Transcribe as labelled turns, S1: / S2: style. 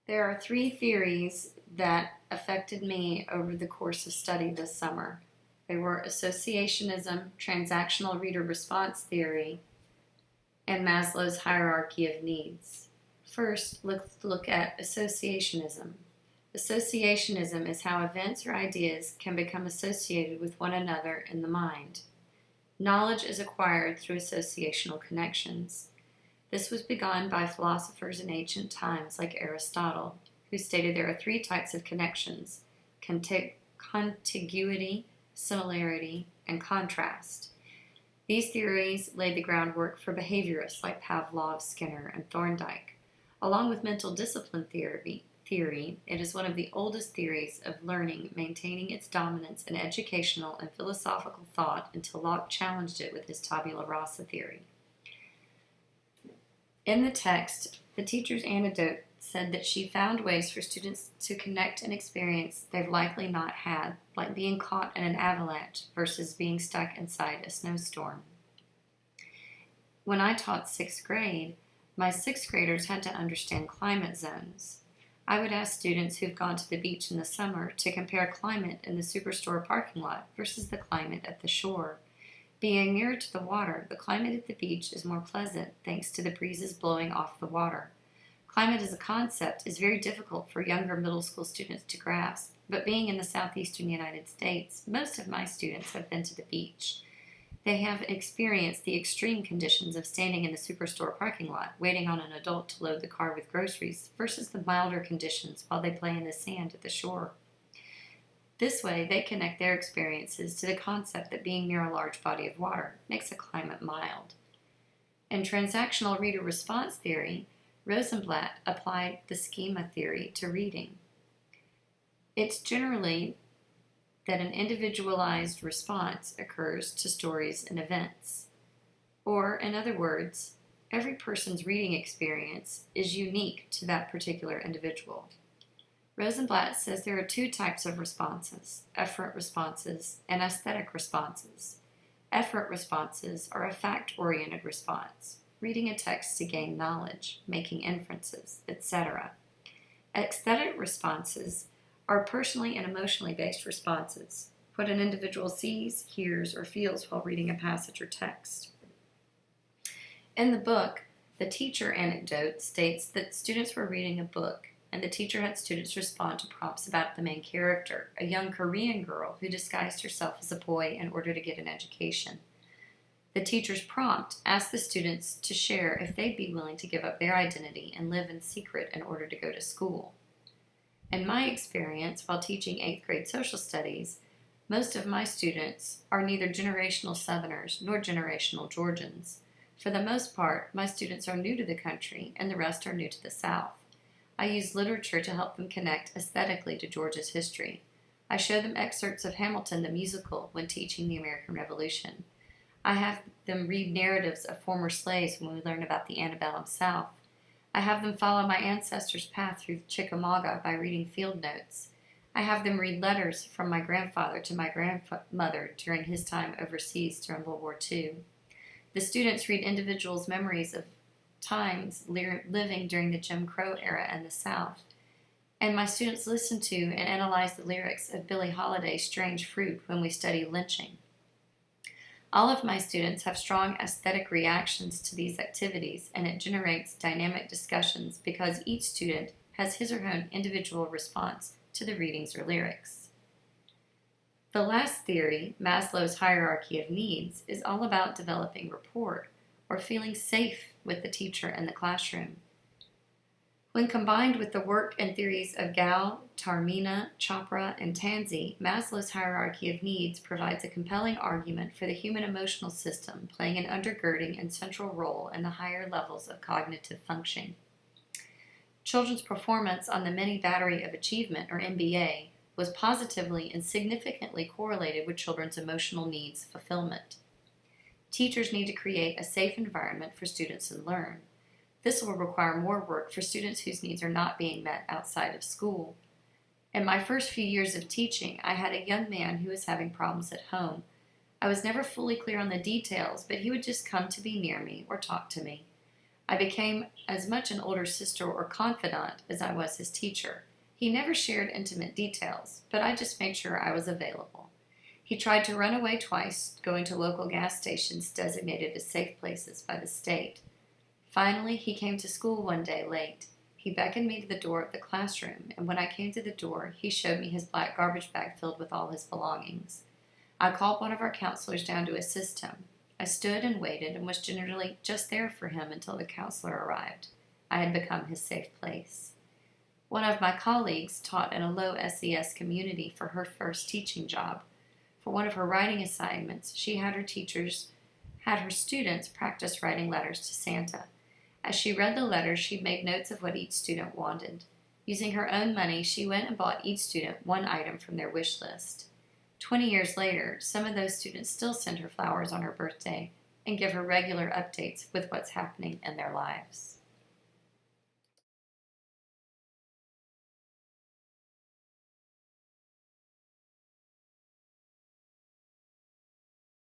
S1: There are three theories that affected me over the course of study this summer. They were associationism, transactional reader response theory, and Maslow's hierarchy of needs. First, let's look at associationism. Associationism is how events or ideas can become associated with one another in the mind. Knowledge is acquired through associational connections. This was begun by philosophers in ancient times like Aristotle, who stated there are three types of connections: contiguity, similarity, and contrast. These theories laid the groundwork for behaviorists like Pavlov, Skinner, and Thorndike. Along with mental discipline theory, it is one of the oldest theories of learning, maintaining its dominance in educational and philosophical thought until Locke challenged it with his tabula rasa theory. In the text, the teacher's anecdote said that she found ways for students to connect an experience they've likely not had, like being caught in an avalanche versus being stuck inside a snowstorm. When I taught 6th grade, my 6th graders had to understand climate zones. I would ask students who've gone to the beach in the summer to compare climate in the superstore parking lot versus the climate at the shore. Being nearer to the water, the climate at the beach is more pleasant thanks to the breezes blowing off the water. Climate as a concept is very difficult for younger middle school students to grasp, but being in the southeastern United States, most of my students have been to the beach. They have experienced the extreme conditions of standing in the superstore parking lot, waiting on an adult to load the car with groceries, versus the milder conditions while they play in the sand at the shore. This way, they connect their experiences to the concept that being near a large body of water makes a climate mild. In transactional reader response theory, Rosenblatt applied the schema theory to reading. It's generally that an individualized response occurs to stories and events. Or, in other words, every person's reading experience is unique to that particular individual. Rosenblatt says there are two types of responses: efferent responses and aesthetic responses. Efferent responses are a fact-oriented response, reading a text to gain knowledge, making inferences, etc. Aesthetic responses are personally and emotionally based responses, what an individual sees, hears, or feels while reading a passage or text. In the book, the teacher anecdote states that students were reading a book, and the teacher had students respond to prompts about the main character, a young Korean girl who disguised herself as a boy in order to get an education. The teacher's prompt asked the students to share if they'd be willing to give up their identity and live in secret in order to go to school. In my experience, while teaching 8th grade social studies, most of my students are neither generational Southerners nor generational Georgians. For the most part, my students are new to the country, and the rest are new to the South. I use literature to help them connect aesthetically to Georgia's history. I show them excerpts of Hamilton the musical when teaching the American Revolution. I have them read narratives of former slaves when we learn about the antebellum South. I have them follow my ancestors' path through Chickamauga by reading field notes. I have them read letters from my grandfather to my grandmother during his time overseas during World War II. The students read individuals' memories of times living during the Jim Crow era in the South. And my students listen to and analyze the lyrics of Billie Holiday's Strange Fruit when we study lynching. All of my students have strong aesthetic reactions to these activities, and it generates dynamic discussions because each student has his or her own individual response to the readings or lyrics. The last theory, Maslow's hierarchy of needs, is all about developing rapport or feeling safe with the teacher in the classroom. When combined with the work and theories of Gao, Taormina, Chopra, and Tanzi, Maslow's hierarchy of needs provides a compelling argument for the human emotional system playing an undergirding and central role in the higher levels of cognitive functioning. Children's performance on the Mini Battery of Achievement, or MBA, was positively and significantly correlated with children's emotional needs fulfillment. Teachers need to create a safe environment for students to learn. This will require more work for students whose needs are not being met outside of school. In my first few years of teaching, I had a young man who was having problems at home. I was never fully clear on the details, but he would just come to be near me or talk to me. I became as much an older sister or confidant as I was his teacher. He never shared intimate details, but I just made sure I was available. He tried to run away twice, going to local gas stations designated as safe places by the state. Finally, he came to school one day late. He beckoned me to the door of the classroom, and when I came to the door, he showed me his black garbage bag filled with all his belongings. I called one of our counselors down to assist him. I stood and waited and was generally just there for him until the counselor arrived. I had become his safe place. One of my colleagues taught in a low SES community for her first teaching job. For one of her writing assignments, she had her students practice writing letters to Santa. As she read the letters, she made notes of what each student wanted. Using her own money, she went and bought each student one item from their wish list. 20 years later, some of those students still send her flowers on her birthday and give her regular updates with what's happening in their lives.